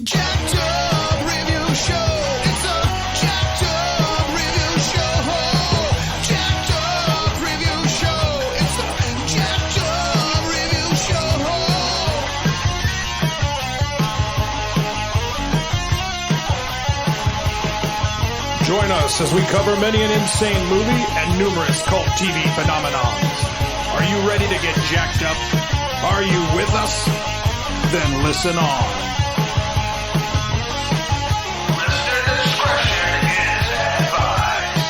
jacked up review show. It's a jacked up review show. Jacked up review show. It's a jacked up review show. Join us as we cover many an insane movie and numerous cult TV phenomenons. Are you ready to get jacked up? Are you with us? Then listen on. Listener discretion is advised.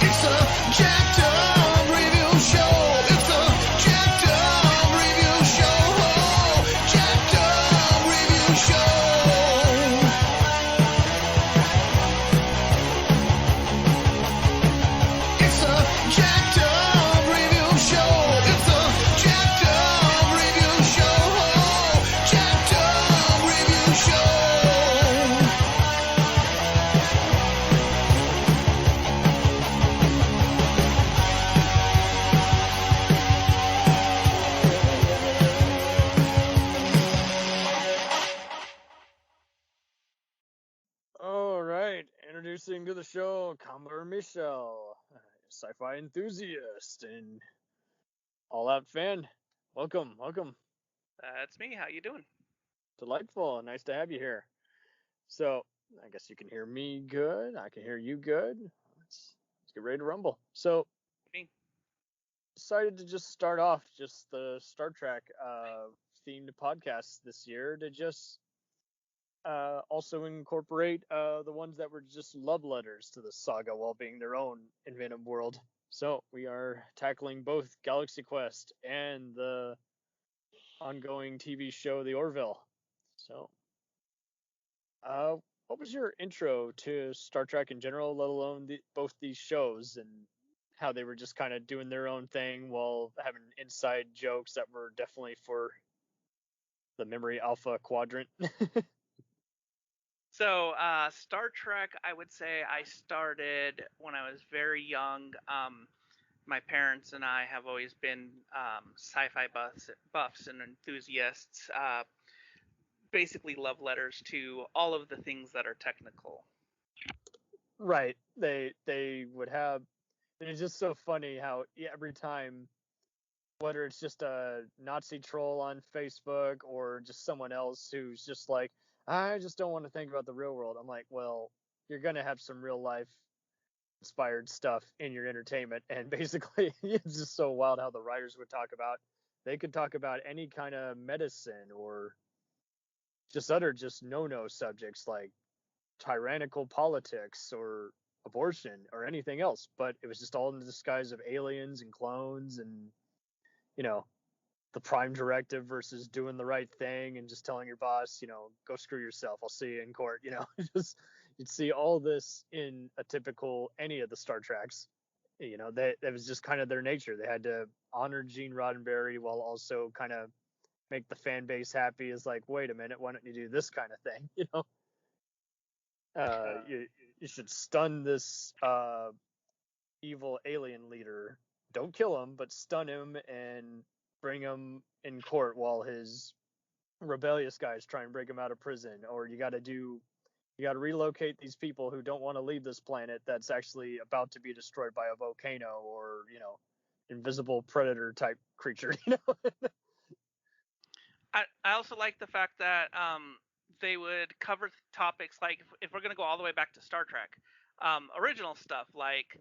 It's a jacked up review show. It's a jacked up review show. Jacked up review show. It's a jacked up review show. It's a jacked up review show. Jacked up review show. All right, introducing to the show, Camber Menschel, sci-fi enthusiast and all-out fan. Welcome. That's me. How you doing? Delightful. Nice to have you here. So, I guess you can hear me good. I can hear you good. Let's get ready to rumble. So, Me. decided to just start off just the Star Trek themed podcast this year to just also incorporate the ones that were just love letters to the saga while being their own inventive world. So we are tackling both Galaxy Quest and the ongoing TV show The Orville. So, what was your intro to Star Trek in general, let alone both these shows, and how they were just kind of doing their own thing while having inside jokes that were definitely for the Memory Alpha quadrant? So, Star Trek, I would say I started when I was very young. My parents and I have always been sci-fi buffs and enthusiasts. Basically, love letters to all of the things that are technical. Right. They would have. And it's just so funny how every time, whether it's just a Nazi troll on Facebook or just someone else who's just like, I just don't want to think about the real world. I'm like, well, you're gonna have some real life inspired stuff in your entertainment, and basically it's just so wild how the writers would talk about. They could talk about any kind of medicine or just other just no subjects like tyrannical politics or abortion or anything else, but it was just all in the disguise of aliens and clones and the prime directive versus doing the right thing and just telling your boss, go screw yourself, I'll see you in court. Just you'd see all this in a typical any of the Star Treks. That was just kind of their nature. They had to honor Gene Roddenberry while also kind of make the fan base happy. Is like, wait a minute, why don't you do this kind of thing? You should stun this evil alien leader. Don't kill him, but stun him and bring him in court while his rebellious guys try and break him out of prison. Or you got to relocate these people who don't want to leave this planet that's actually about to be destroyed by a volcano or invisible predator type creature. I also like the fact that they would cover topics like, if we're going to go all the way back to Star Trek, original stuff like,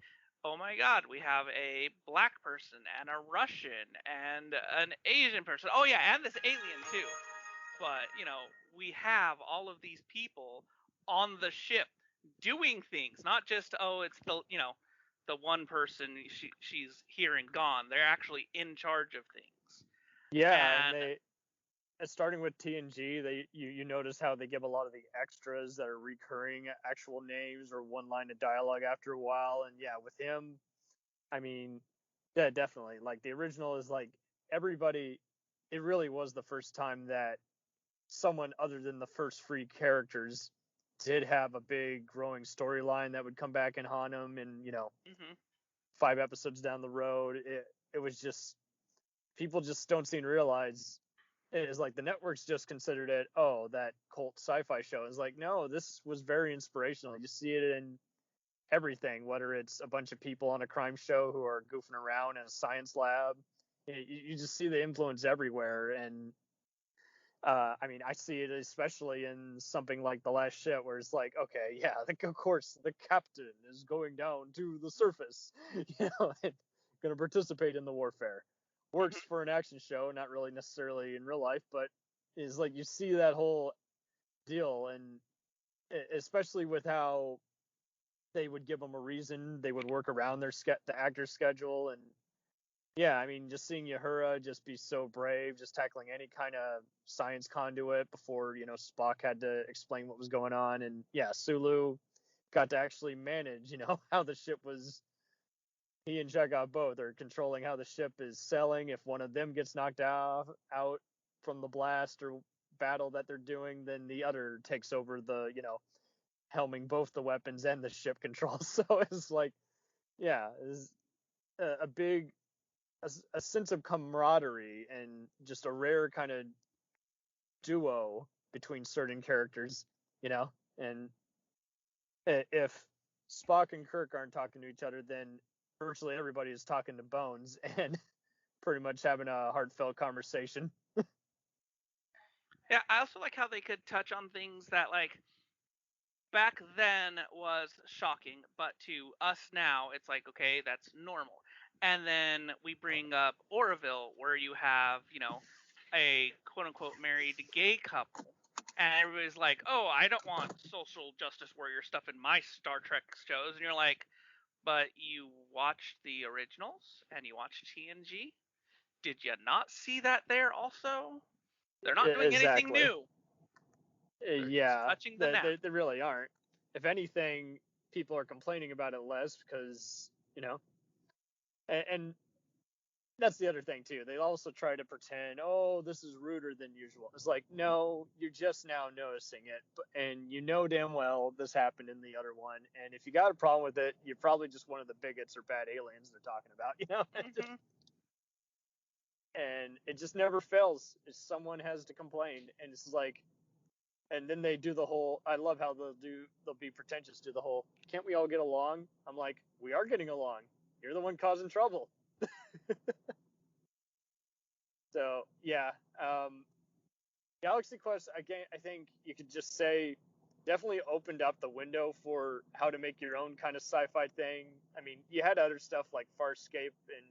oh my God, we have a black person and a Russian and an Asian person. Oh yeah, and this alien too. But, we have all of these people on the ship doing things, not just, it's the one person, she's here and gone. They're actually in charge of things. Yeah, and starting with TNG, you notice how they give a lot of the extras that are recurring actual names or one line of dialogue after a while. And yeah, with him, I mean, yeah, definitely. Like the original is like everybody. It really was the first time that someone other than the first three characters did have a big growing storyline that would come back and haunt them. And 5 episodes down the road, it was just people just don't seem to realize It's like the networks just considered it, oh, that cult sci-fi show. It's like, no, this was very inspirational. You see it in everything, whether it's a bunch of people on a crime show who are goofing around in a science lab. You just see the influence everywhere. And I mean, I see it especially in something like The Last Ship, where it's like, okay, yeah, of course, the captain is going down to the surface, and going to participate in the warfare. Works for an action show, not really necessarily in real life, but is like you see that whole deal, and especially with how they would give them a reason, they would work around the actor's schedule, and yeah, I mean, just seeing Uhura just be so brave, just tackling any kind of science conduit before, Spock had to explain what was going on. And yeah, Sulu got to actually manage, how the ship was. He and Chekhov both are controlling how the ship is sailing. If one of them gets knocked out from the blast or battle that they're doing, then the other takes over helming both the weapons and the ship control. So it's like, yeah, it's a big a sense of camaraderie and just a rare kind of duo between certain characters, and if Spock and Kirk aren't talking to each other, then virtually everybody is talking to Bones and pretty much having a heartfelt conversation. Yeah, I also like how they could touch on things that, like, back then was shocking, but to us now, it's like, okay, that's normal. And then we bring up Orville, where you have, a quote unquote married gay couple. And everybody's like, oh, I don't want social justice warrior stuff in my Star Trek shows. And you're like, but you watched the originals and you watched TNG? Did you not see that there also? They're not doing anything Exactly. new. They're just Yeah, touching the net. they really aren't. If anything, people are complaining about it less because, and that's the other thing too. They also try to pretend, oh, this is ruder than usual. It's like, no, you're just now noticing it, and you know damn well this happened in the other one. And if you got a problem with it, you're probably just one of the bigots or bad aliens they're talking about, Mm-hmm. And it just never fails. Someone has to complain, and it's like, and then they do the whole. I love how they'll be pretentious. Do the whole, can't we all get along? I'm like, we are getting along. You're the one causing trouble. So yeah, Galaxy Quest again. I think you could just say definitely opened up the window for how to make your own kind of sci-fi thing. I mean, you had other stuff like Farscape and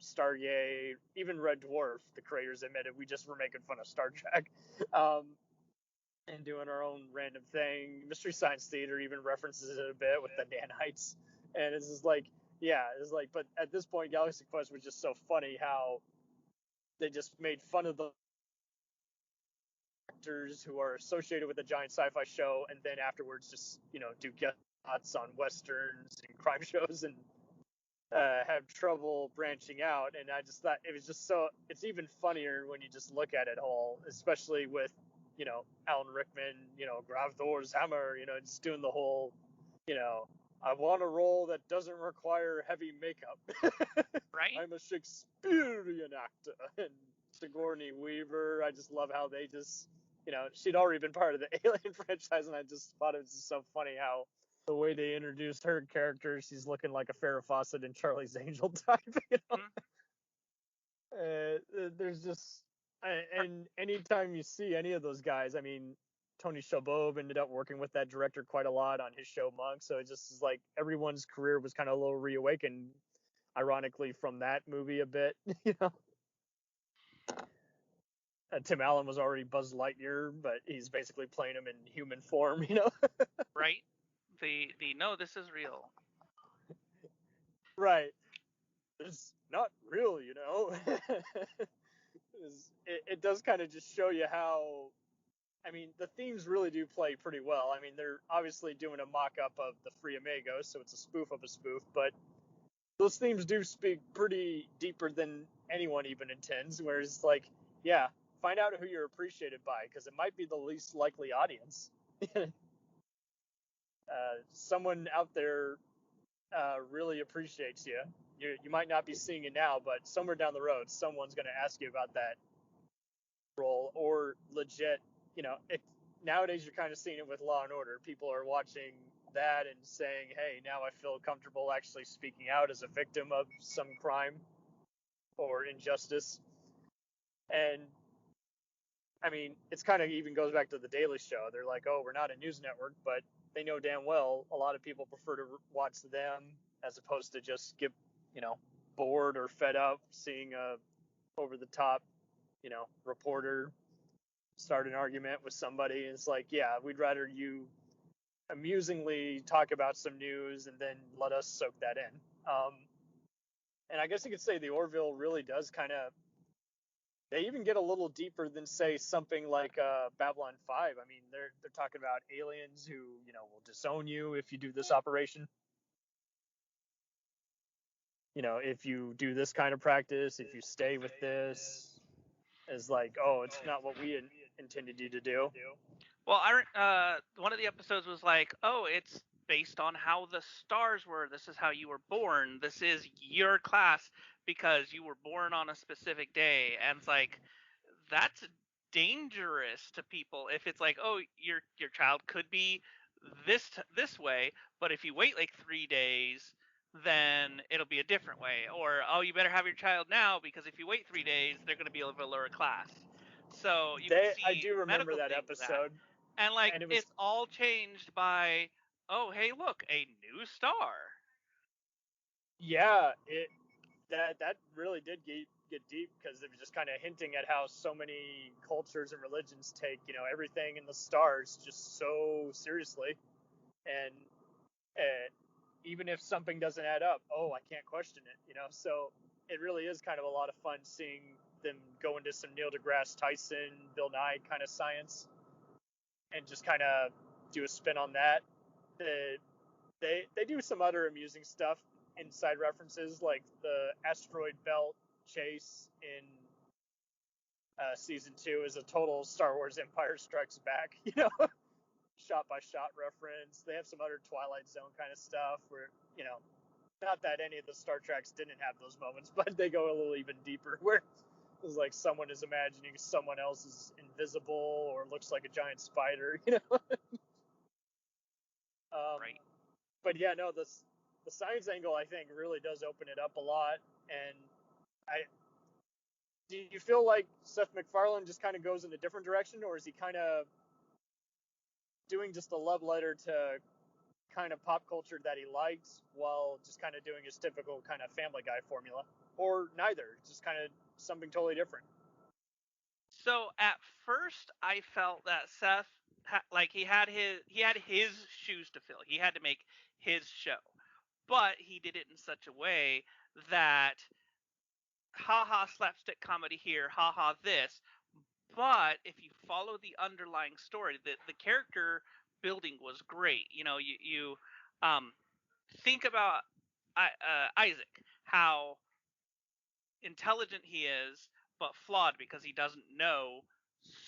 Stargate, even Red Dwarf. The creators admitted we just were making fun of Star Trek, and doing our own random thing. Mystery Science Theater even references it a bit with the nanites, and it's just like, yeah, it's like. But at this point, Galaxy Quest was just so funny how they just made fun of the actors who are associated with a giant sci-fi show, and then afterwards just do guest spots on westerns and crime shows, and have trouble branching out. And I just thought it was just so. It's even funnier when you just look at it all, especially with Alan Rickman, Graf Hammer, just doing the whole, I want a role that doesn't require heavy makeup. Right? I'm a Shakespearean actor. And Sigourney Weaver, I just love how they just, she'd already been part of the Alien franchise, and I just thought it was just so funny how the way they introduced her character, she's looking like a Farrah Fawcett and Charlie's Angel type, there's just, and anytime you see any of those guys, I mean, Tony Shalhoub ended up working with that director quite a lot on his show Monk, so it just is like everyone's career was kind of a little reawakened, ironically, from that movie a bit, Tim Allen was already Buzz Lightyear, but he's basically playing him in human form, Right? The no, this is real. Right. It's not real, it does kind of just show you how, I mean, the themes really do play pretty well. I mean, they're obviously doing a mock-up of the Free Amigos, so it's a spoof of a spoof, but those themes do speak pretty deeper than anyone even intends, whereas, like, yeah, find out who you're appreciated by, because it might be the least likely audience. Someone out there really appreciates you. You might not be seeing it now, but somewhere down the road, someone's going to ask you about that role, or legit, nowadays you're kind of seeing it with Law and Order. People are watching that and saying, hey, now I feel comfortable actually speaking out as a victim of some crime or injustice. And I mean, it's kind of even goes back to the Daily Show. They're like, oh, we're not a news network, but they know damn well a lot of people prefer to watch them as opposed to just get, bored or fed up seeing a over the top, reporter start an argument with somebody. It's like, yeah, we'd rather you amusingly talk about some news and then let us soak that in. And I guess you could say the Orville really does kind of, they even get a little deeper than, say, something like Babylon 5. I mean, they're talking about aliens who, will disown you if you do this operation. If you do this kind of practice, if you stay with this, is like, oh, it's not what we intended you to do. Well, one of the episodes was like, oh, it's based on how the stars were. This is how you were born. This is your class because you were born on a specific day. And it's like, that's dangerous to people if it's like, oh, your child could be this way, but if you wait like 3 days, then it'll be a different way. Or, oh, you better have your child now because if you wait 3 days, they're going to be a lower class. So you can see I do remember medical that things episode. and like and it was, it's all changed by, oh, hey, look, a new star. yeah, that really did get deep, because it was just kind of hinting at how so many cultures and religions take, everything in the stars just so seriously. And even if something doesn't add up, oh, I can't question it, So it really is kind of a lot of fun seeing them go into some Neil deGrasse Tyson, Bill Nye kind of science, and just kind of do a spin on that. They do some other amusing stuff, inside references, like the asteroid belt chase in season 2 is a total Star Wars Empire Strikes Back, shot by shot reference. They have some other Twilight Zone kind of stuff where, not that any of the Star Treks didn't have those moments, but they go a little even deeper, where it's like someone is imagining someone else is invisible or looks like a giant spider, Right. But yeah, no, the science angle, I think, really does open it up a lot. And do you feel like Seth MacFarlane just kind of goes in a different direction, or is he kind of doing just a love letter to kind of pop culture that he liked, while just kind of doing his typical kind of Family Guy formula, or neither, just kind of something totally different? So at first, I felt that Seth, like he had his shoes to fill. He had to make his show, but he did it in such a way that, haha, slapstick comedy here, haha, this. But if you follow the underlying story, the character building was great. You think about Isaac, how intelligent he is, but flawed because he doesn't know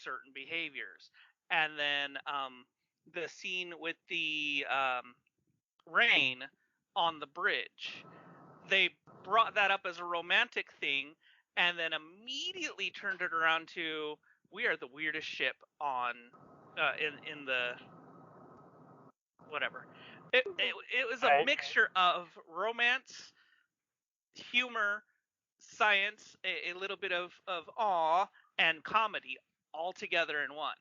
certain behaviors. And then the scene with the rain on the bridge, they brought that up as a romantic thing, and then immediately turned it around to, we are the weirdest ship on in the whatever. It was a mixture of romance, humor, science, a little bit of awe, and comedy all together in one.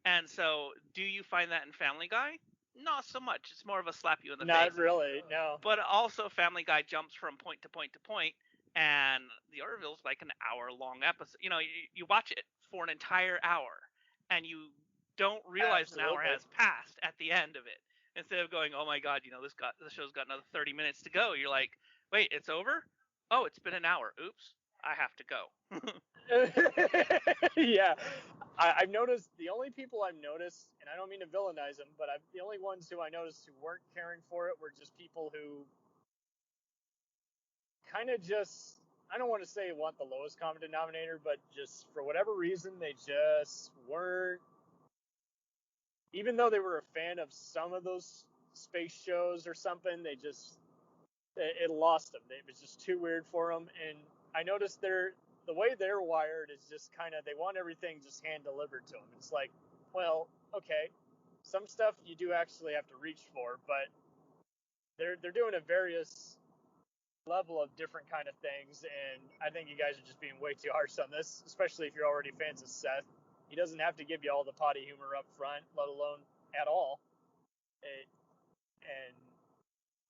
And so, do you find that in Family Guy? Not so much. It's more of a slap you in the face. Not really, no. But also, Family Guy jumps from point to point to point, and the Orville's like an hour-long episode. You watch it for an entire hour, and you don't realize an hour has passed at the end of it. Instead of going, oh my god, this show's got another 30 minutes to go, you're like, wait, it's over? Oh, it's been an hour. Oops, I have to go. Yeah, I've noticed, the only people I've noticed, and I don't mean to villainize them, but the only ones who I noticed who weren't caring for it were just people who kind of just, I don't want to say want the lowest common denominator, but just for whatever reason, they just weren't, even though they were a fan of some of those space shows or something, it lost them. It was just too weird for them. And I noticed the way they're wired is just kind of, they want everything just hand delivered to them. It's like, well, okay, some stuff you do actually have to reach for, but they're doing a various level of different kind of things, and I think you guys are just being way too harsh on this, especially if you're already fans of Seth. He doesn't have to give you all the potty humor up front, let alone at all. And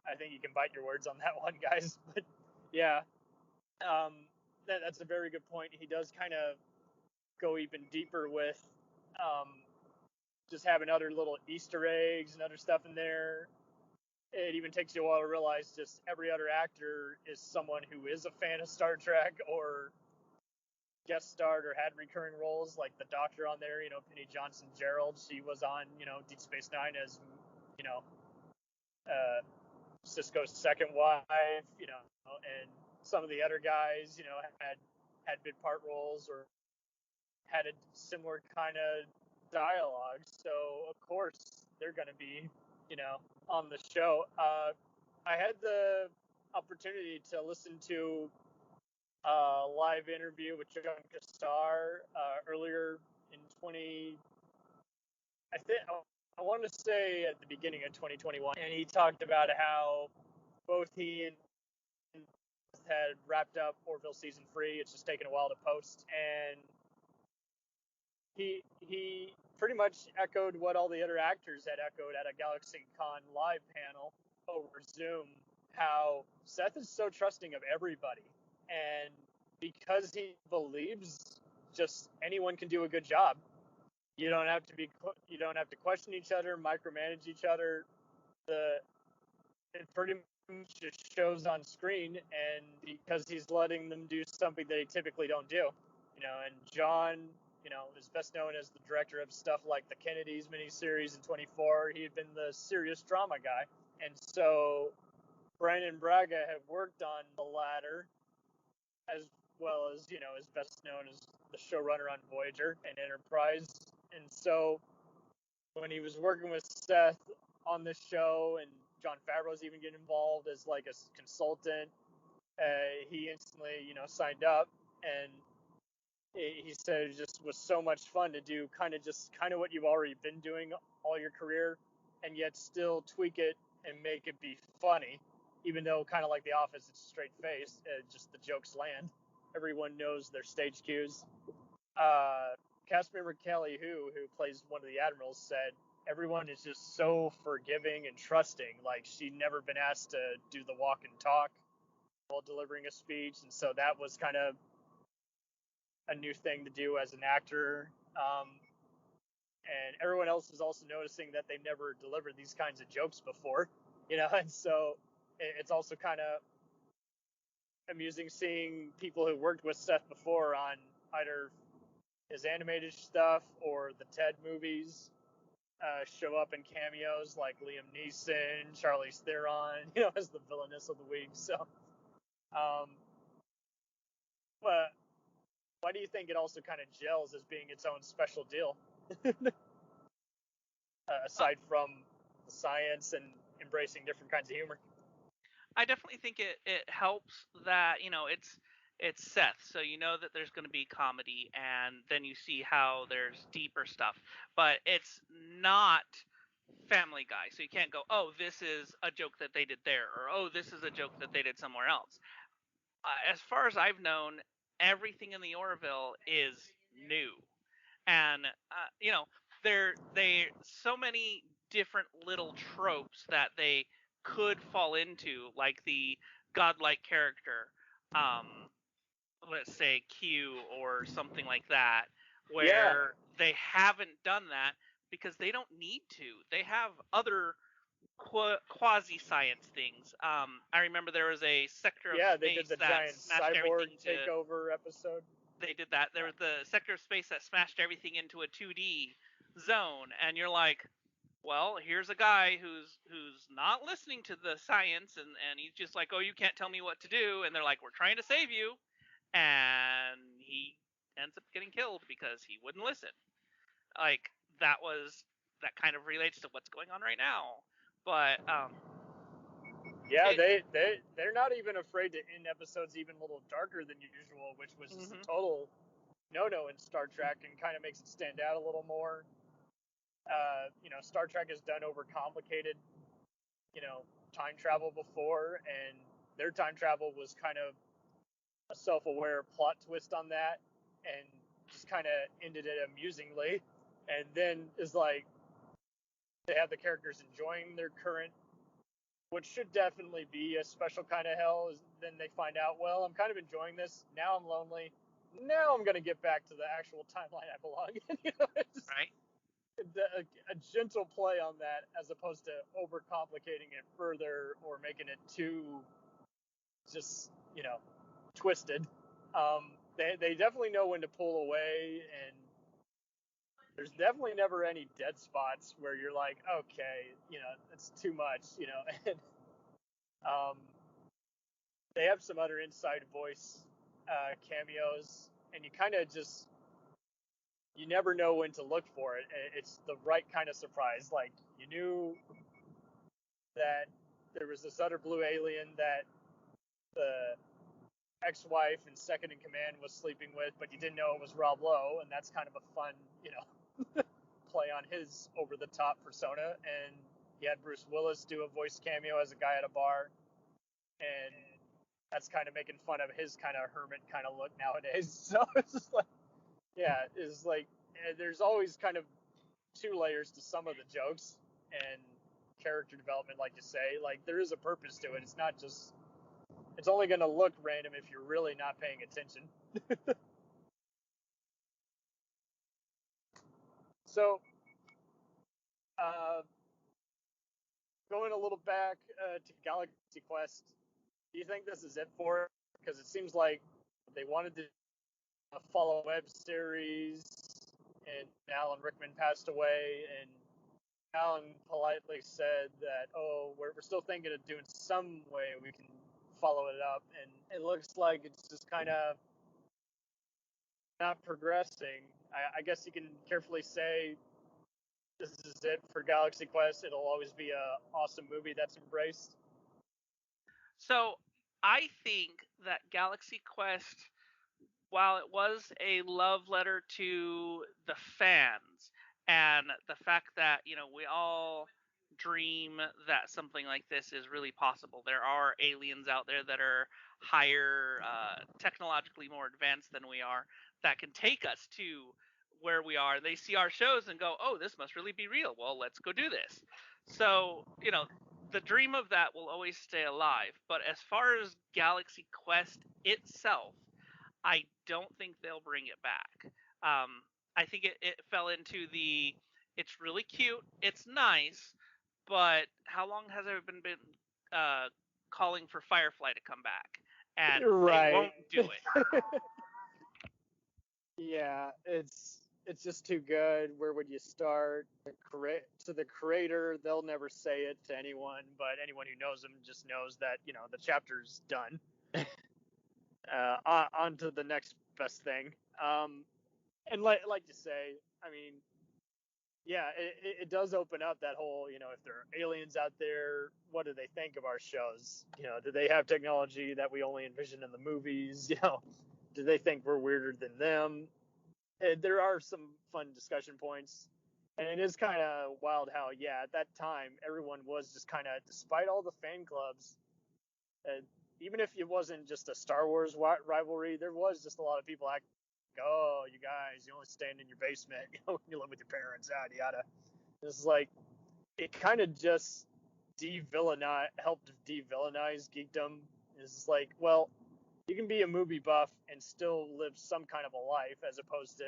I think you can bite your words on that one, guys. But yeah, that's a very good point. He does kind of go even deeper with just having other little Easter eggs and other stuff in there. It even takes you a while to realize just every other actor is someone who is a fan of Star Trek or guest starred or had recurring roles, like the Doctor on there, Penny Johnson Gerald. She was on, Deep Space Nine as, Sisko's second wife, and some of the other guys, had big part roles or had a similar kind of dialogue. So of course they're going to be, on the show. I had the opportunity to listen to a live interview with John Cassar earlier in I want to say at the beginning of 2021, and he talked about how both he and had wrapped up Orville season 3. It's just taken a while to post, and he pretty much echoed what all the other actors had echoed at a GalaxyCon live panel over Zoom, how Seth is so trusting of everybody, and because he believes just anyone can do a good job. You don't have to question each other, micromanage each other. It pretty much just shows on screen, and because he's letting them do something they typically don't do, and John, is best known as the director of stuff like the Kennedys miniseries in 24. He had been the serious drama guy, and so Brandon Braga had worked on The Ladder, as well as, is best known as the showrunner on Voyager and Enterprise. And so when he was working with Seth on this show, and Jon Favreau's even getting involved as like a consultant, he instantly, signed up, and he said it just was so much fun to do kind of what you've already been doing all your career, and yet still tweak it and make it be funny, even though kind of like The Office, it's straight face, just the jokes land. Everyone knows their stage cues. Cast member Kelly who plays one of the admirals, said everyone is just so forgiving and trusting. Like, she'd never been asked to do the walk and talk while delivering a speech, and so that was kind of a new thing to do as an actor. And everyone else is also noticing that they've never delivered these kinds of jokes before, and so it's also kind of amusing seeing people who worked with Seth before on either his animated stuff or the Ted movies show up in cameos, like Liam Neeson, Charlize Theron, as the villainess of the week. So, but why do you think it also kind of gels as being its own special deal? Aside from the science and embracing different kinds of humor. I definitely think it helps that, it's Seth, so you know that there's going to be comedy, and then you see how there's deeper stuff. But it's not Family Guy, so you can't go, oh, this is a joke that they did there, or oh, this is a joke that they did somewhere else. As far as I've known, everything in the Orville is new, and they so many different little tropes that they could fall into, like the godlike character, let's say Q or something like that, where they haven't done that because they don't need to. They have other quasi-science things. I remember there was a sector of space they did the that giant smashed cyborg everything takeover episode. They did that. There was the sector of space that smashed everything into a 2D zone, and you're like, well, here's a guy who's not listening to the science, and he's just like, oh, you can't tell me what to do, and they're like, we're trying to save you, and he ends up getting killed because he wouldn't listen. Like, that kind of relates to what's going on right now. But Yeah, they're not even afraid to end episodes even a little darker than usual, which was just a total no-no in Star Trek and kind of makes it stand out a little more. Star Trek has done overcomplicated, time travel before, and their time travel was kind of a self-aware plot twist on that, and just kind of ended it amusingly, and then is like they have the characters enjoying their current, which should definitely be a special kind of hell. Is then they find out, well, I'm kind of enjoying this. Now I'm lonely. Now I'm gonna get back to the actual timeline I belong in. Right. A gentle play on that, as opposed to overcomplicating it further or making it too just twisted. They definitely know when to pull away, and there's definitely never any dead spots where you're like, okay, it's too much, and they have some other inside voice cameos, and you kind of just, you never know when to look for it. It's the right kind of surprise. Like, you knew that there was this other blue alien that the ex-wife and second in command was sleeping with, but you didn't know it was Rob Lowe, and that's kind of a fun, play on his over-the-top persona. And you had Bruce Willis do a voice cameo as a guy at a bar, and that's kind of making fun of his kind of hermit kind of look nowadays. So it's just like, yeah, it's like there's always kind of two layers to some of the jokes and character development, like you say. Like, there is a purpose to it. It's not just, it's only going to look random if you're really not paying attention. So, going a little back to Galaxy Quest, do you think this is it for it? Because it seems like they wanted to follow a web series, and Alan Rickman passed away, and Alan politely said that, oh, we're still thinking of doing some way we can follow it up, and it looks like it's just kind of not progressing. I guess you can carefully say this is it for Galaxy Quest. It'll always be a awesome movie that's embraced. So I think that Galaxy Quest, while it was a love letter to the fans, and the fact that, we all dream that something like this is really possible. There are aliens out there that are higher, technologically more advanced than we are, that can take us to where we are. They see our shows and go, oh, this must really be real. Well, let's go do this. So, the dream of that will always stay alive. But as far as Galaxy Quest itself, I don't think they'll bring it back. I think it fell into the, it's really cute, it's nice, but how long has it been calling for Firefly to come back? And Right. They won't do it. Yeah, it's just too good. Where would you start? To the creator, they'll never say it to anyone, but anyone who knows them just knows that, the chapter's done. On to the next best thing. And like you say, I mean, yeah, it does open up that whole, if there are aliens out there, what do they think of our shows? Do they have technology that we only envision in the movies? Do they think we're weirder than them? There are some fun discussion points, and it is kind of wild how, yeah, at that time everyone was just kind of, despite all the fan clubs, even if it wasn't just a Star Wars rivalry, there was just a lot of people like, oh, you guys, you only stand in your basement, when you live with your parents, yada yada. It's like, it kind of just helped de-villainize geekdom. It's like, well, you can be a movie buff and still live some kind of a life, as opposed to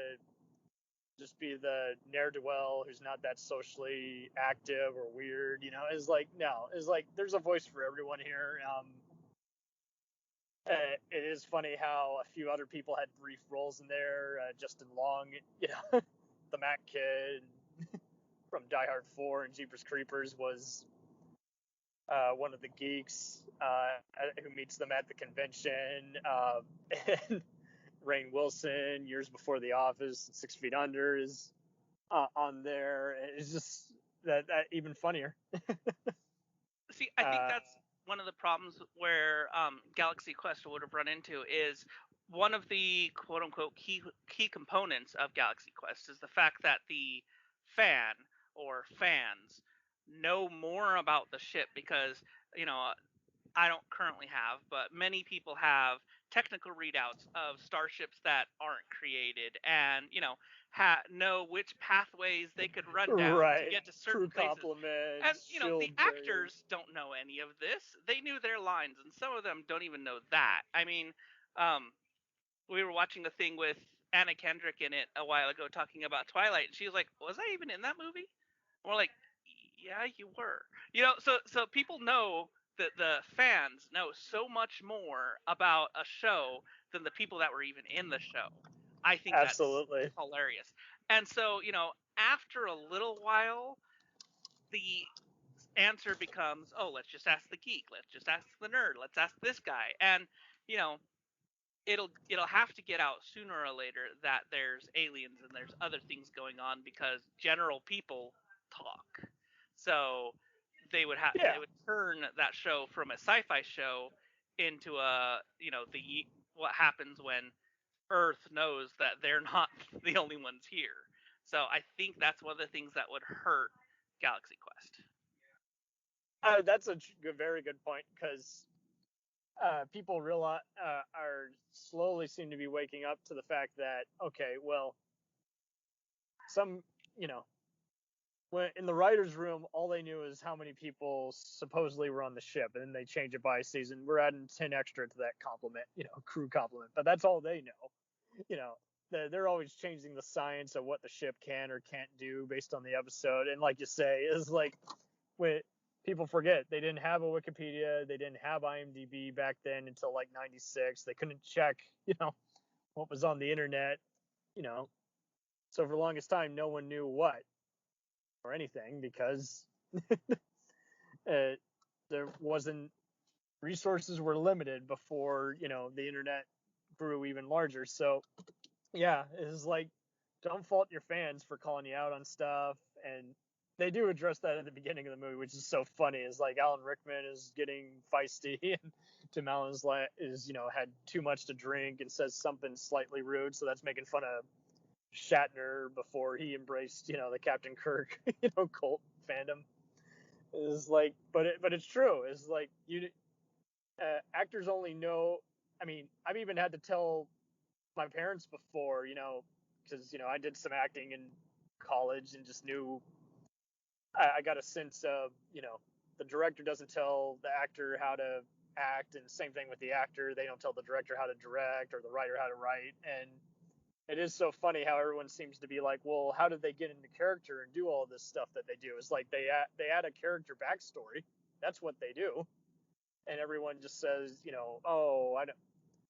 just be the ne'er-do-well who's not that socially active or weird. It's like, no, it's like there's a voice for everyone here. It is funny how a few other people had brief roles in there. Justin Long, the Mac Kid from Die Hard 4 and Jeepers Creepers was one of the geeks who meets them at the convention. And Rainn Wilson, years before The Office, 6 Feet Under is on there. It's just that even funnier. See, I think one of the problems where Galaxy Quest would have run into is one of the quote unquote key components of Galaxy Quest is the fact that the fan or fans know more about the ship because I don't currently have, but many people have technical readouts of starships that aren't created, and know which pathways they could run down to Right. get to certain Crew places. And compliments, the shield break. actors don't know any of this. They knew their lines, and some of them don't even know that. I mean, um, we were watching a thing with Anna Kendrick in it a while ago talking about Twilight, and she was like, "Was I even in that movie?" And we're like, "Yeah, you were." So people know that the fans know so much more about a show than the people that were even in the show. I think that's Absolutely. hilarious. And so, after a little while, the answer becomes, "Oh, let's just ask the geek. Let's just ask the nerd. Let's ask this guy." And, you know, it'll have to get out sooner or later that there's aliens and there's other things going on because general people talk. So they Yeah. would turn that show from a sci-fi show into a the what happens when Earth knows that they're not the only ones here. So I think that's one of the things that would hurt Galaxy Quest. That's a very good point because people realize are slowly seem to be waking up to the fact that okay, well, some when in the writers' room, all they knew is how many people supposedly were on the ship, and then they change it by season. We're adding 10 extra to that compliment, crew compliment, but that's all they know. You know, they're always changing the science of what the ship can or can't do based on the episode. And like you say, is like when people forget they didn't have a Wikipedia, they didn't have IMDb back then until like '96. They couldn't check, what was on the internet, you know. So for the longest time, no one knew what or anything because there wasn't resources were limited before the internet grew even larger. So yeah, it's like don't fault your fans for calling you out on stuff, and they do address that at the beginning of the movie, which is so funny. Is like Alan Rickman is getting feisty, and Tim Allen is had too much to drink and says something slightly rude, so that's making fun of Shatner before he embraced the Captain Kirk cult fandom. Is like, but it's true. It's like actors only know. I mean, I've even had to tell my parents before, because I did some acting in college and just knew I got a sense of the director doesn't tell the actor how to act, and same thing with the actor. They don't tell the director how to direct or the writer how to write. And it is so funny how everyone seems to be like, well, how did they get into character and do all this stuff that they do? It's like they add a character backstory. That's what they do, and everyone just says, oh,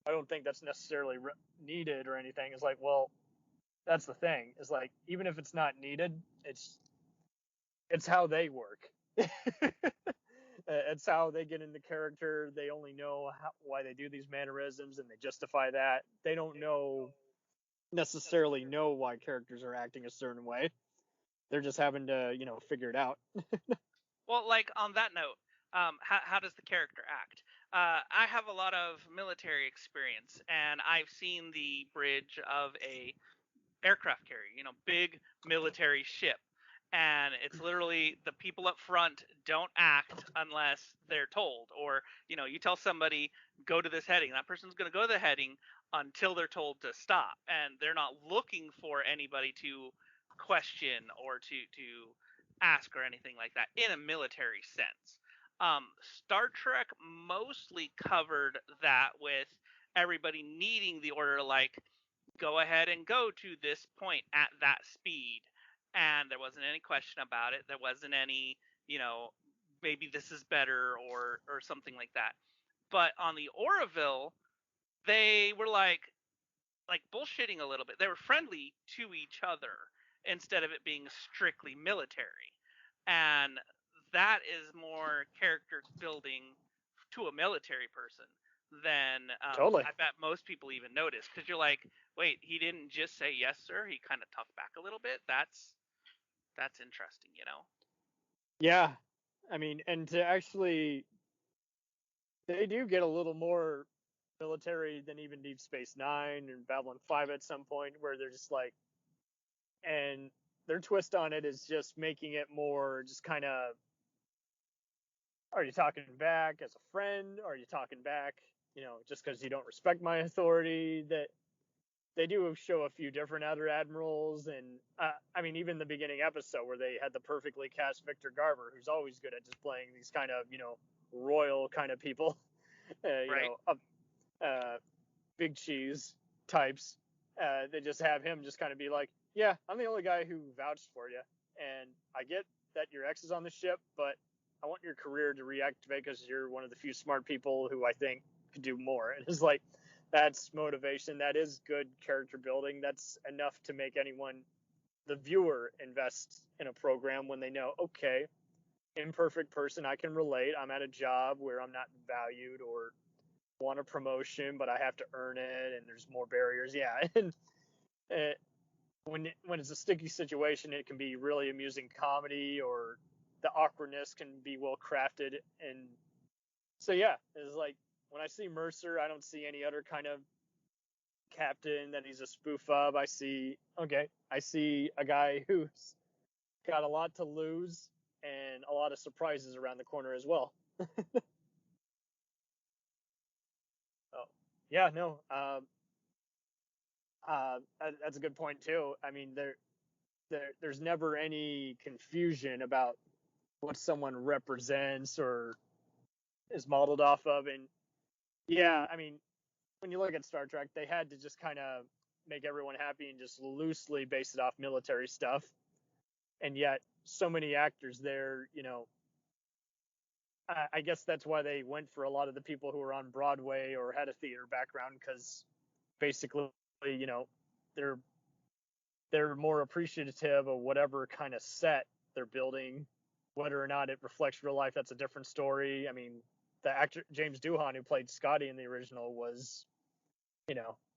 I don't think that's necessarily needed or anything. It's like, well, that's the thing. It's like even if it's not needed, it's how they work. It's how they get into character. They only know why they do these mannerisms, and they justify that. They don't necessarily know why characters are acting a certain way. They're just having to, figure it out. Well, like on that note, how does the character act? I have a lot of military experience, and I've seen the bridge of a aircraft carrier, big military ship. And it's literally the people up front don't act unless they're told. Or, you tell somebody, go to this heading. That person's going to go to the heading until they're told to stop. And they're not looking for anybody to question or to ask or anything like that in a military sense. Star Trek mostly covered that with everybody needing the order, like, go ahead and go to this point at that speed. And there wasn't any question about it. There wasn't any, maybe this is better or something like that. But on the Orville, they were like bullshitting a little bit. They were friendly to each other instead of it being strictly military. And that is more character building to a military person than Totally. I bet most people even notice, because you're like, wait, he didn't just say yes, sir. He kind of toughed back a little bit. That's interesting. Yeah. I mean, and to actually they do get a little more military than even Deep Space Nine and Babylon 5 at some point, where they're just like, and their twist on it is just making it more just kind of, are you talking back as a friend? Are you talking back, just because you don't respect my authority? That they do show a few different other admirals, and I mean, even the beginning episode where they had the perfectly cast Victor Garber, who's always good at just playing these kind of, royal kind of people, Right. big cheese types. They just have him just kind of be like, yeah, I'm the only guy who vouched for you, and I get that your ex is on the ship, but I want your career to reactivate because you're one of the few smart people who I think could do more. And it's like, that's motivation. That is good character building. That's enough to make anyone, the viewer, invest in a program when they know, okay, imperfect person, I can relate. I'm at a job where I'm not valued or want a promotion, but I have to earn it, and there's more barriers. Yeah, and uh, when it's a sticky situation, it can be really amusing comedy, or the awkwardness can be well crafted. And so yeah, it's like when I see Mercer, I don't see any other kind of captain that he's a spoof of. I see a guy who's got a lot to lose and a lot of surprises around the corner as well. Oh, yeah, no, that's a good point too. I mean, there's never any confusion about what someone represents or is modeled off of. And yeah, I mean, when you look at Star Trek, they had to just kind of make everyone happy and just loosely base it off military stuff. And yet, so many actors there, I guess that's why they went for a lot of the people who were on Broadway or had a theater background, because basically, you know, they're they're more appreciative of whatever kind of set they're building. Whether or not it reflects real life, that's a different story. I mean, the actor James Doohan, who played Scotty in the original, was,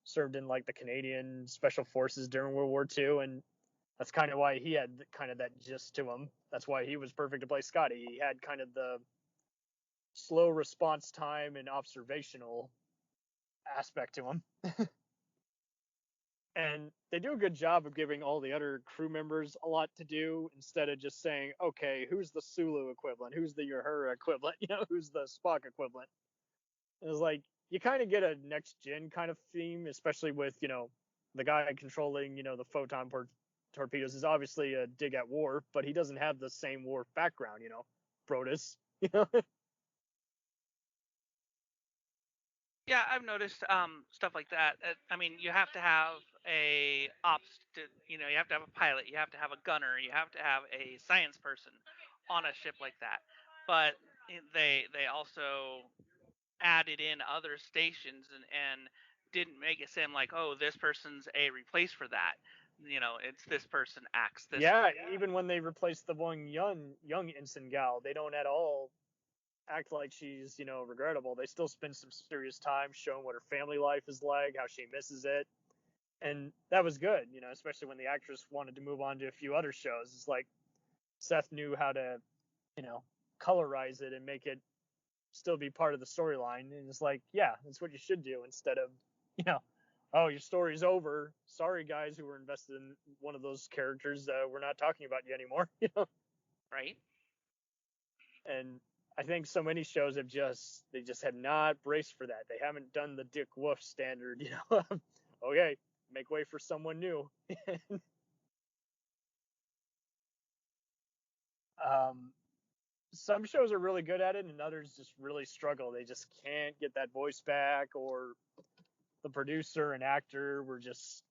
served in like the Canadian Special Forces during World War II, and that's kind of why he had kind of that gist to him. That's why he was perfect to play Scotty. He had kind of the slow response time and observational aspect to him. And they do a good job of giving all the other crew members a lot to do, instead of just saying, okay, who's the Sulu equivalent? Who's the Uhura equivalent? Who's the Spock equivalent? It was like, you kind of get a next gen kind of theme, especially with, the guy controlling, the photon torpedoes is obviously a dig at Worf, but he doesn't have the same Worf background, Brodus. Yeah, I've noticed stuff like that. I mean, you have to have a you have to have a pilot, you have to have a gunner, you have to have a science person on a ship like that. But they also added in other stations and didn't make it seem like, oh, this person's a replace for that. It's this person acts this Yeah, way. even when they replaced the one young ensign gal, they don't at all act like she's, regrettable. They still spend some serious time showing what her family life is like, how she misses it. And that was good, especially when the actress wanted to move on to a few other shows. It's like Seth knew how to, colorize it and make it still be part of the storyline. And it's like, yeah, that's what you should do, instead of, oh, your story's over. Sorry, guys who were invested in one of those characters. We're not talking about you anymore. Right? And I think so many shows have they just have not braced for that. They haven't done the Dick Wolf standard, okay, make way for someone new. um, some shows are really good at it, and others just really struggle. They just can't get that voice back, or the producer and actor were just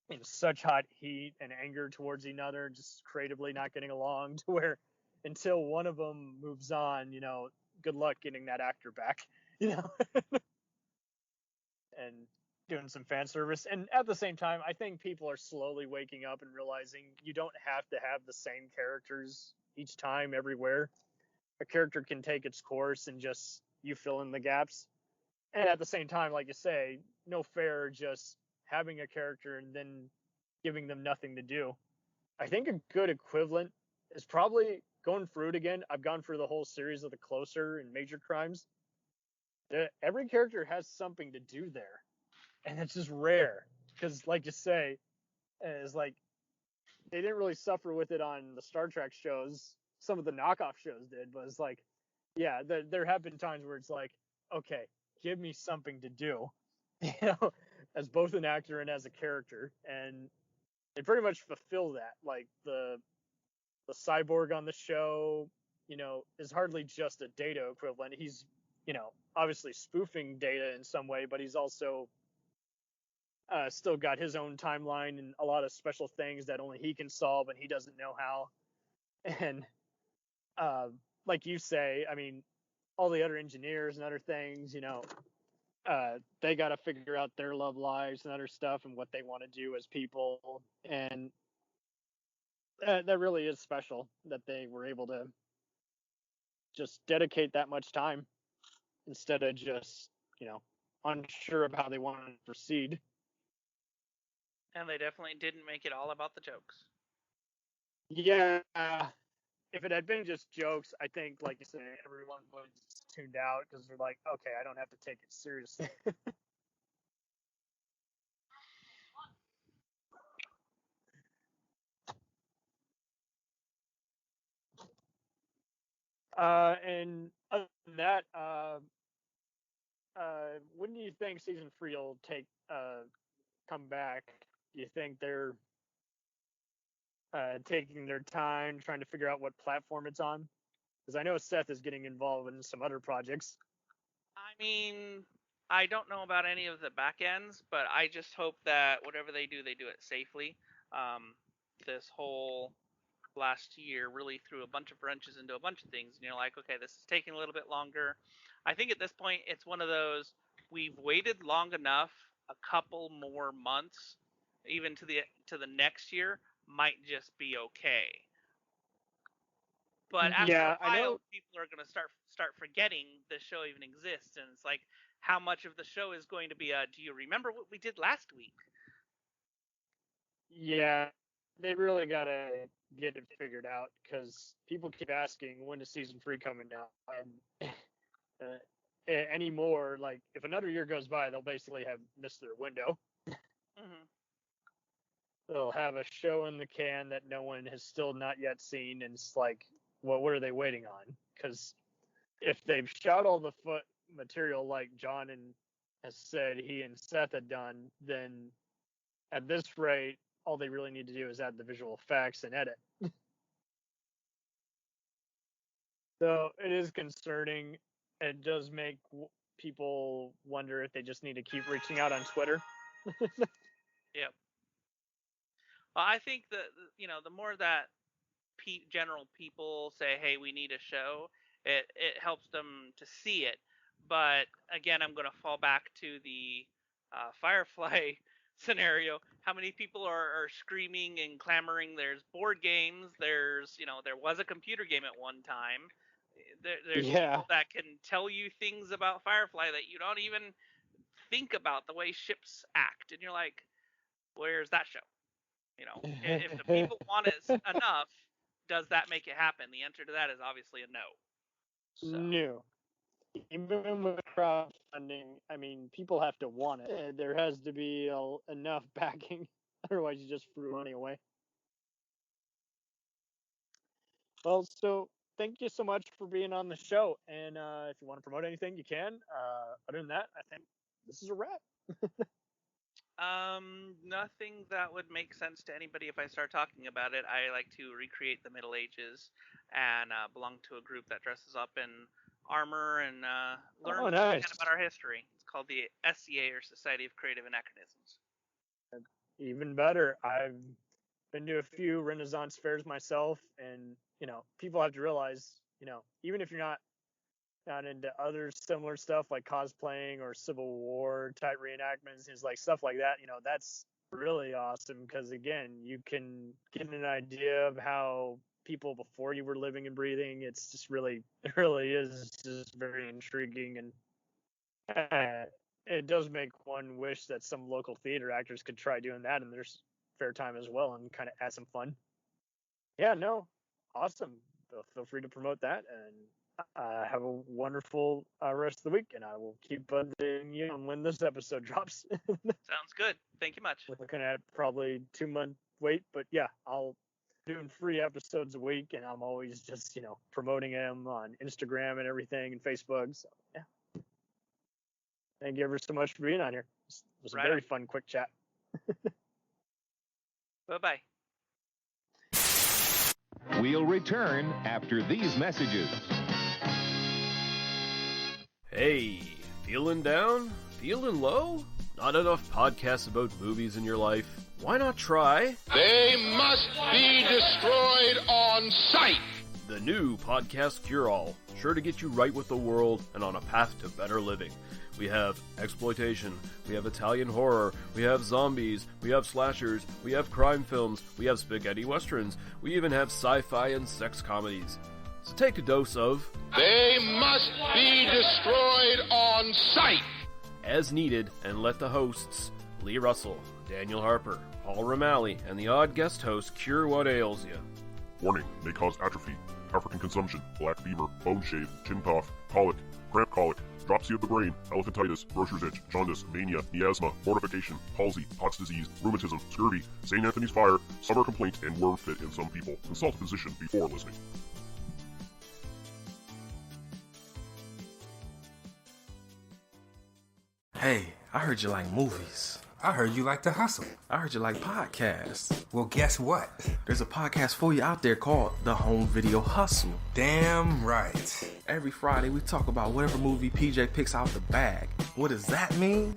in such hot heat and anger towards each other, just creatively not getting along, to where until one of them moves on, good luck getting that actor back, and doing some fan service. And at the same time, I think people are slowly waking up and realizing you don't have to have the same characters each time everywhere. A character can take its course and just you fill in the gaps. And at the same time, like you say, no fair just having a character and then giving them nothing to do. I think a good equivalent is probably going through it again. I've gone through the whole series of The Closer and Major Crimes. every character has something to do there, and it's just rare because, like you say, it's like they didn't really suffer with it on the Star Trek shows. Some of the knockoff shows did, but it's like, yeah, there have been times where it's like, okay, give me something to do, you know, as both an actor and as a character, and they pretty much fulfill that. Like the cyborg on the show, you know, is hardly just a Data equivalent. He's, you know, obviously spoofing Data in some way, but he's also still got his own timeline and a lot of special things that only he can solve, and he doesn't know how. And like you say, I mean, all the other engineers and other things, you know, they got to figure out their love lives and other stuff and what they want to do as people. And that really is special that they were able to just dedicate that much time instead of just, you know, unsure of how they wanted to proceed. And they definitely didn't make it all about the jokes. Yeah. If it had been just jokes, I think, like you said, everyone would have tuned out because they're like, okay, I don't have to take it seriously. And other than that, when do you think season 3 will come back? Do you think they're taking their time trying to figure out what platform it's on? Because I know Seth is getting involved in some other projects. I mean, I don't know about any of the back ends, but I just hope that whatever they do it safely. This whole last year really threw a bunch of wrenches into a bunch of things, and you're like, okay, this is taking a little bit longer. I think at this point it's one of those, we've waited long enough. A couple more months, even to the next year, might just be okay. But after Yeah, a I know. while, people are going to start forgetting the show even exists, and it's like, how much of the show is going to be do you remember what we did last week? Yeah, they really gotta get it figured out because people keep asking when is season 3 coming out, and anymore, like if another year goes by, they'll basically have missed their window. Mm-hmm. They'll have a show in the can that no one has still not yet seen, and it's like, well, what are they waiting on? Because if they've shot all the foot material like John and has said he and Seth had done, then at this rate, all they really need to do is add the visual effects and edit. So it is concerning. It does make people wonder if they just need to keep reaching out on Twitter. Yep. Well, I think that, the more that general people say, hey, we need a show, it helps them to see it. But again, I'm going to fall back to the Firefly scenario. How many people are screaming and clamoring? There's board games. There's, there was a computer game at one time. There's people that can tell you things about Firefly that you don't even think about, the way ships act. And you're like, where's that show? If the people want it enough, does that make it happen? The answer to that is obviously a no. So. No. Even with crowdfunding, I mean, people have to want it. There has to be enough backing, otherwise you just threw money away. Well, so thank you so much for being on the show. And if you want to promote anything, you can. Other than that, I think this is a wrap. Nothing that would make sense to anybody if I start talking about it. I like to recreate the Middle Ages and belong to a group that dresses up in armor and learns about our history. It's called the SCA, or Society of Creative Anachronisms. Even better. I've been to a few Renaissance fairs myself, and people have to realize, even if you're not into other similar stuff like cosplaying or Civil War type reenactments, is like stuff like that, that's really awesome because again, you can get an idea of how people before you were living and breathing. It's just it really is just very intriguing, and it does make one wish that some local theater actors could try doing that in their spare time as well and kind of add some fun. Yeah, no, awesome. Feel free to promote that, and have a wonderful rest of the week, and I will keep buzzing you on when this episode drops. Sounds good. Thank you much. We're looking at probably 2-month wait, but yeah, I'll doing 3 episodes a week, and I'm always just promoting them on Instagram and everything and Facebook. So yeah, thank you ever so much for being on here. It was a very fun, quick chat. Bye-bye. We'll return after these messages. Hey, feeling down? Feeling low? Not enough podcasts about movies in your life? Why not try They must be destroyed on sight. the new Podcast Cure-All? Sure to get you right with the world and on a path to better living. We have exploitation, we have Italian horror, we have zombies, we have slashers, we have crime films, we have spaghetti westerns, we even have sci-fi and sex comedies. So take a dose of They must be destroyed on sight. as needed, and let the hosts, Lee Russell, Daniel Harper, Paul Romali, and the odd guest host cure what ails you. Warning, may cause atrophy, African consumption, black fever, bone shave, chin cough, colic, cramp colic, dropsy of the brain, elephantitis, grocer's itch, jaundice, mania, miasma, mortification, palsy, Pott's disease, rheumatism, scurvy, St. Anthony's fire, summer complaint, and worm fit in some people. Consult a physician before listening. Hey, I heard you like movies. I heard you like to hustle. I heard you like podcasts. Well, guess what? There's a podcast for you out there called The Home Video Hustle. Damn right. Every Friday, we talk about whatever movie PJ picks out the bag. What does that mean?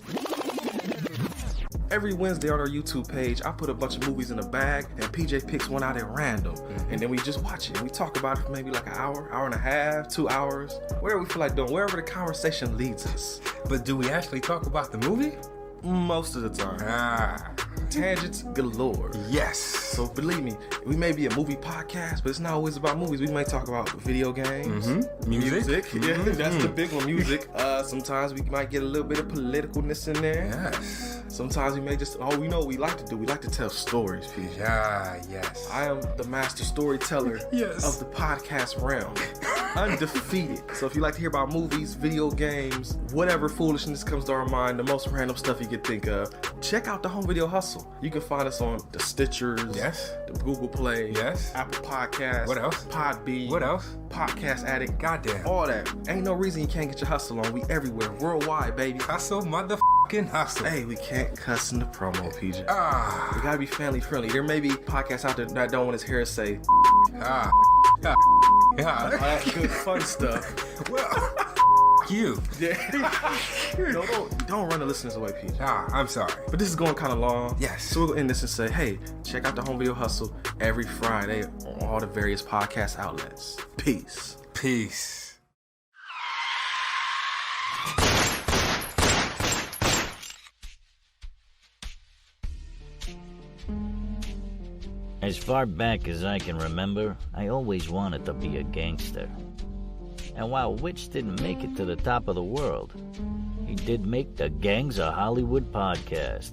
Every Wednesday on our YouTube page, I put a bunch of movies in a bag, and PJ picks one out at random. And then we just watch it. We talk about it for maybe like an hour, hour and a half, 2 hours, whatever we feel like doing, wherever the conversation leads us. But do we actually talk about the movie? Most of the time. Ah. Tangents galore. Yes. So believe me, we may be a movie podcast, but it's not always about movies. We may talk about video games, Music. Yeah, that's the big one, music. Sometimes we might get a little bit of politicalness in there. Yes. Sometimes we may just, we know what we like to do. We like to tell stories, PJ. Ah, yes. I am the master storyteller Yes. of the podcast realm. Undefeated. So if you like to hear about movies, video games, whatever foolishness comes to our mind, the most random stuff you could think of, check out the Home Video Hustle. You can find us on the Stitchers, Yes. the Google Play, Yes. Apple Podcasts, What else? Podbean, What else? Podcast Addict, Goddamn. all that. Ain't no reason you can't get your hustle on. We everywhere, worldwide, baby. Hustle, motherfucking hustle. Hey, we can't cuss in the promo, PJ. Ah. We gotta be family friendly. There may be podcasts out there that don't want his hair to say Ah. Ah. all Yeah. that good fun stuff. Well, you. Don't run the listeners away, PJ. Ah, I'm sorry. But this is going kind of long. Yes. So we'll end this and say, hey, check out the Home Video Hustle every Friday on all the various podcast outlets. Peace. Peace. As far back as I can remember, I always wanted to be a gangster. And while Witch didn't make it to the top of the world, he did make the Gangs of Hollywood podcast.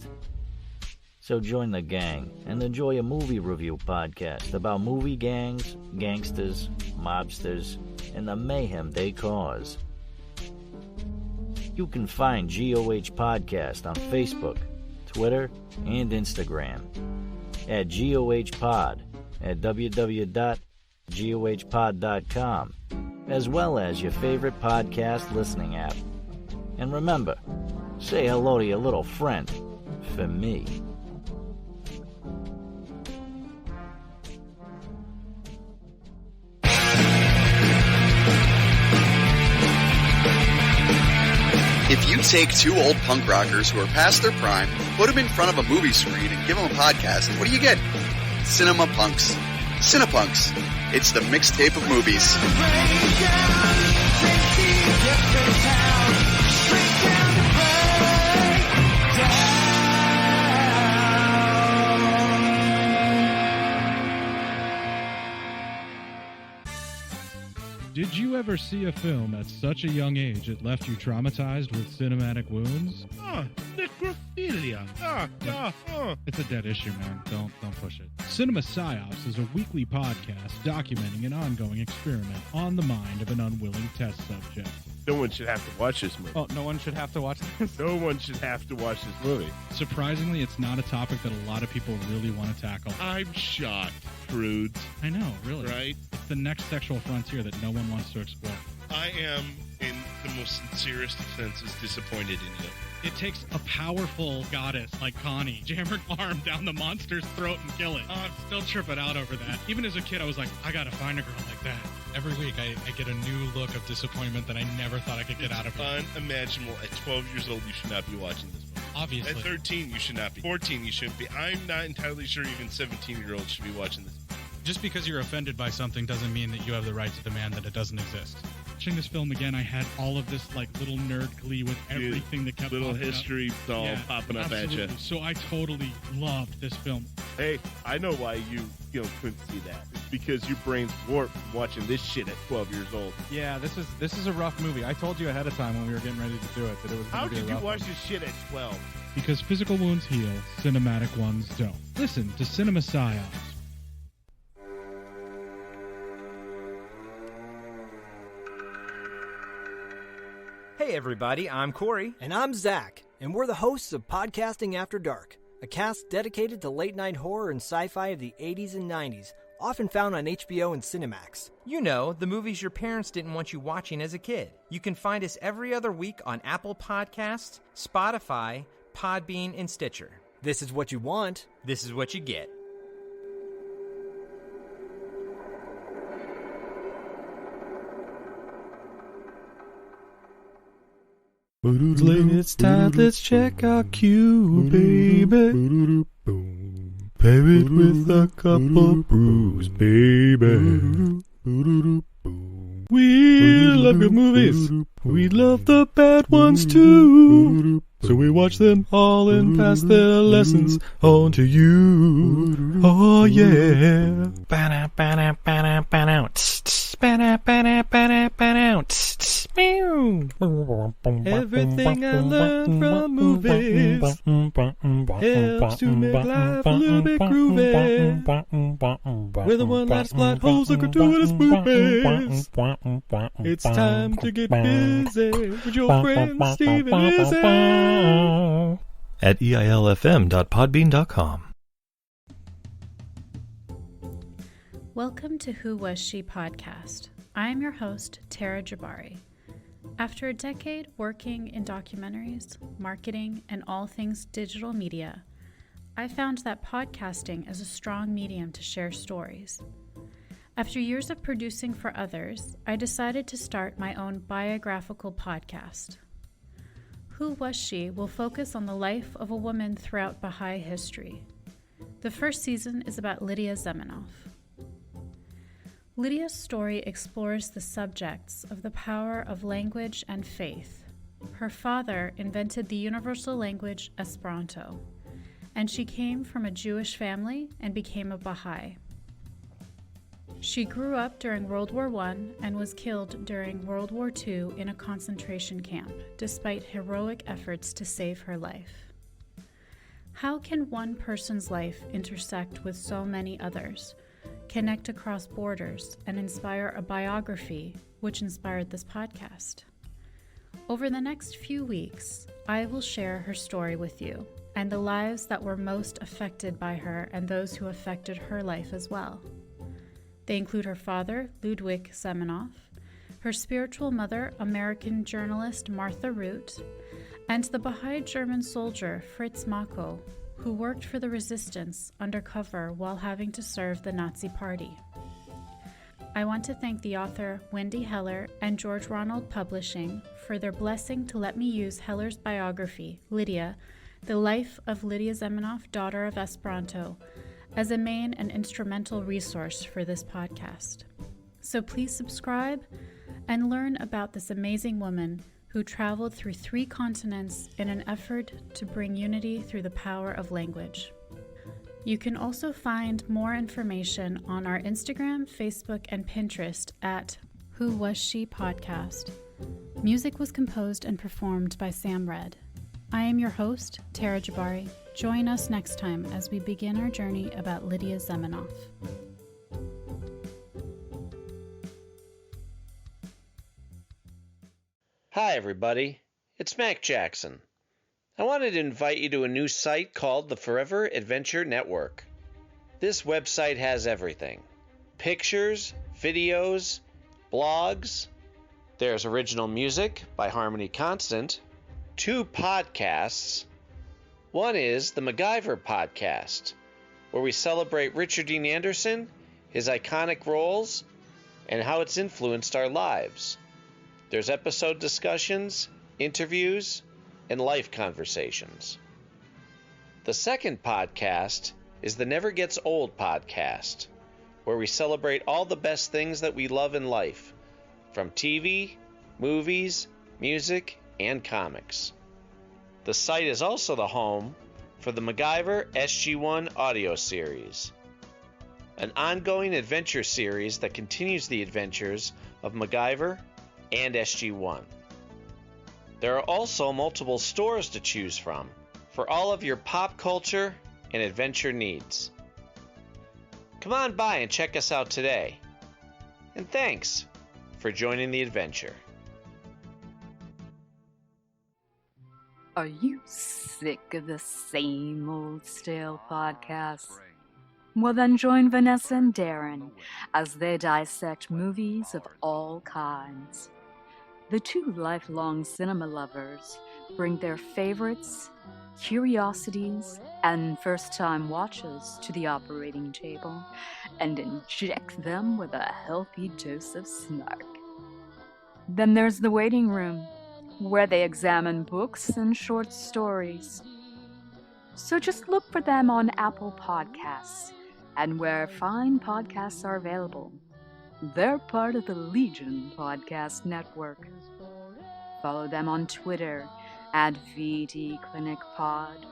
So join the gang and enjoy a movie review podcast about movie gangs, gangsters, mobsters, and the mayhem they cause. You can find GOH Podcast on Facebook, Twitter, and Instagram at GOH Pod at www.gohpod.com, as well as your favorite podcast listening app. And remember, say hello to your little friend for me. If you take two old punk rockers who are past their prime, put them in front of a movie screen and give them a podcast, what do you get? Cinema Punks. Cinepunks. It's the mixtape of movies. Did you ever see a film at such a young age it left you traumatized with cinematic wounds? Necrophilia. It's a dead issue, man. Don't push it. Cinema Psyops is a weekly podcast documenting an ongoing experiment on the mind of an unwilling test subject. No one should have to watch this movie. Oh, no one should have to watch this? No one should have to watch this movie. Surprisingly, it's not a topic that a lot of people really want to tackle. I'm shocked, prudes. I know, really. Right? It's the next sexual frontier that no one wants to explore. I am, in the most sincerest of senses, disappointed in you. It takes a powerful goddess like Connie, jam her arm down the monster's throat and kill it. Oh, I'm still tripping out over that. Even as a kid, I was like, I gotta find a girl like that. Every week, I get a new look of disappointment that I never thought I could get out of her. Unimaginable. At 12 years old, you should not be watching this movie. Obviously. At 13, you should not be. 14, you shouldn't be. I'm not entirely sure even 17-year-olds should be watching this. Just because you're offended by something doesn't mean that you have the right to demand that it doesn't exist. Watching this film again, I had all of this like little nerd glee with everything that kept little popping history up. all popping up absolutely. at you. So I totally loved this film. Hey, I know why you couldn't see that. It's because your brain's warped from watching this shit at 12 years old. Yeah, this is a rough movie. I told you ahead of time when we were getting ready to do it that it was How going to be a did you rough watch one. this shit at 12? Because physical wounds heal, cinematic ones don't. Listen to Cinema Psyops. Hey everybody, I'm Corey. And I'm Zach, and we're the hosts of Podcasting After Dark, a cast dedicated to late-night horror and sci-fi of the 80s and 90s, often found on HBO and Cinemax. You know, the movies your parents didn't want you watching as a kid. You can find us every other week on Apple Podcasts, Spotify, Podbean, and Stitcher. This is what you want. This is what you get. It's time, let's check our cue, baby. Pair it with a couple brews, baby. We love good movies. We love the bad ones too. So we watch them all and pass their lessons on to you. Oh yeah. Everything I learned from movies helps to make life a little bit groovy. With a one-last plot holes and gratuitous movies. It's time to get busy with your friend Steve and Izzy. At eilfm.podbean.com. Welcome to Who Was She podcast. I am your host, Tara Jabari. After a decade working in documentaries, marketing, and all things digital media, I found that podcasting is a strong medium to share stories. After years of producing for others, I decided to start my own biographical podcast. Who Was She will focus on the life of a woman throughout Baha'i history. The first season is about Lydia Zemenov. Lydia's story explores the subjects of the power of language and faith. Her father invented the universal language Esperanto, and she came from a Jewish family and became a Baha'i. She grew up during World War I and was killed during World War II in a concentration camp, despite heroic efforts to save her life. How can one person's life intersect with so many others, connect across borders, and inspire a biography which inspired this podcast? Over the next few weeks, I will share her story with you and the lives that were most affected by her and those who affected her life as well. They include her father, Ludwig Zemenov, her spiritual mother, American journalist Martha Root, and the Baha'i German soldier Fritz Mako, who worked for the resistance undercover while having to serve the Nazi Party. I want to thank the author Wendy Heller and George Ronald Publishing for their blessing to let me use Heller's biography, Lydia, The Life of Lydia Zemenov, Daughter of Esperanto, as a main and instrumental resource for this podcast. So please subscribe and learn about this amazing woman who traveled through 3 continents in an effort to bring unity through the power of language. You can also find more information on our Instagram, Facebook, and Pinterest at Who Was She Podcast. Music was composed and performed by Sam Red. I am your host, Tara Jabari. Join us next time as we begin our journey about Lydia Zemenov. Hi, everybody. It's Mac Jackson. I wanted to invite you to a new site called the Forever Adventure Network. This website has everything: pictures, videos, blogs. There's original music by Harmony Constant, 2 podcasts. One is the MacGyver podcast, where we celebrate Richard Dean Anderson, his iconic roles, and how it's influenced our lives. There's episode discussions, interviews, and life conversations. The second podcast is the Never Gets Old podcast, where we celebrate all the best things that we love in life, from TV, movies, music, and comics. The site is also the home for the MacGyver SG-1 audio series, an ongoing adventure series that continues the adventures of MacGyver and SG-1. There are also multiple stores to choose from for all of your pop culture and adventure needs. Come on by and check us out today. And thanks for joining the adventure. Are you sick of the same old stale podcasts? Well, then join Vanessa and Darren as they dissect movies of all kinds. The 2 lifelong cinema lovers bring their favorites, curiosities, and first-time watches to the operating table and inject them with a healthy dose of snark. Then there's the waiting room, where they examine books and short stories. So just look for them on Apple Podcasts and where fine podcasts are available. They're part of the Legion Podcast Network. Follow them on Twitter at VDClinicPod.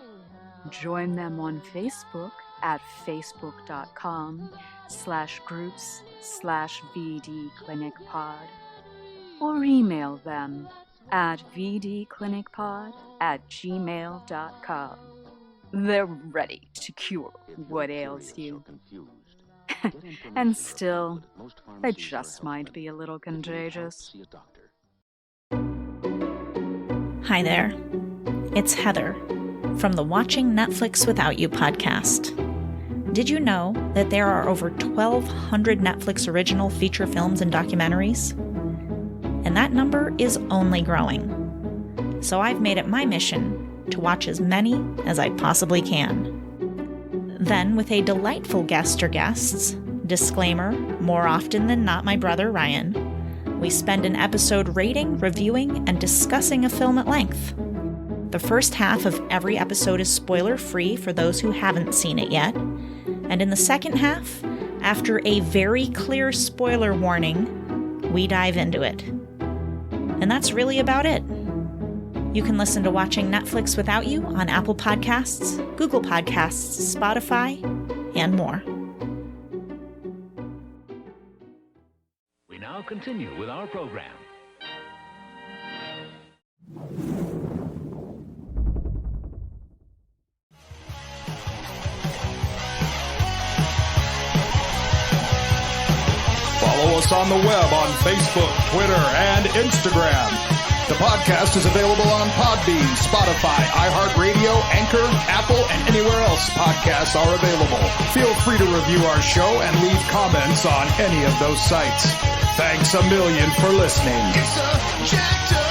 Join them on Facebook at facebook.com/groups/VDClinicPod. Or email them at vdclinicpod@gmail.com. They're ready to cure what ails you. And still, they just might be a little contagious. Hi there. It's Heather from the Watching Netflix Without You podcast. Did you know that there are over 1,200 Netflix original feature films and documentaries? And that number is only growing. So I've made it my mission to watch as many as I possibly can. Then, with a delightful guest or guests, disclaimer, more often than not my brother Ryan, we spend an episode rating, reviewing, and discussing a film at length. The first half of every episode is spoiler-free for those who haven't seen it yet, and in the second half, after a very clear spoiler warning, we dive into it. And that's really about it. You can listen to Watching Netflix Without You on Apple Podcasts, Google Podcasts, Spotify, and more. We now continue with our program. Follow us on the web on Facebook, Twitter, and Instagram. The podcast is available on Podbean, Spotify, iHeartRadio, Anchor, Apple, and anywhere else podcasts are available. Feel free to review our show and leave comments on any of those sites. Thanks a million for listening. It's a jacked up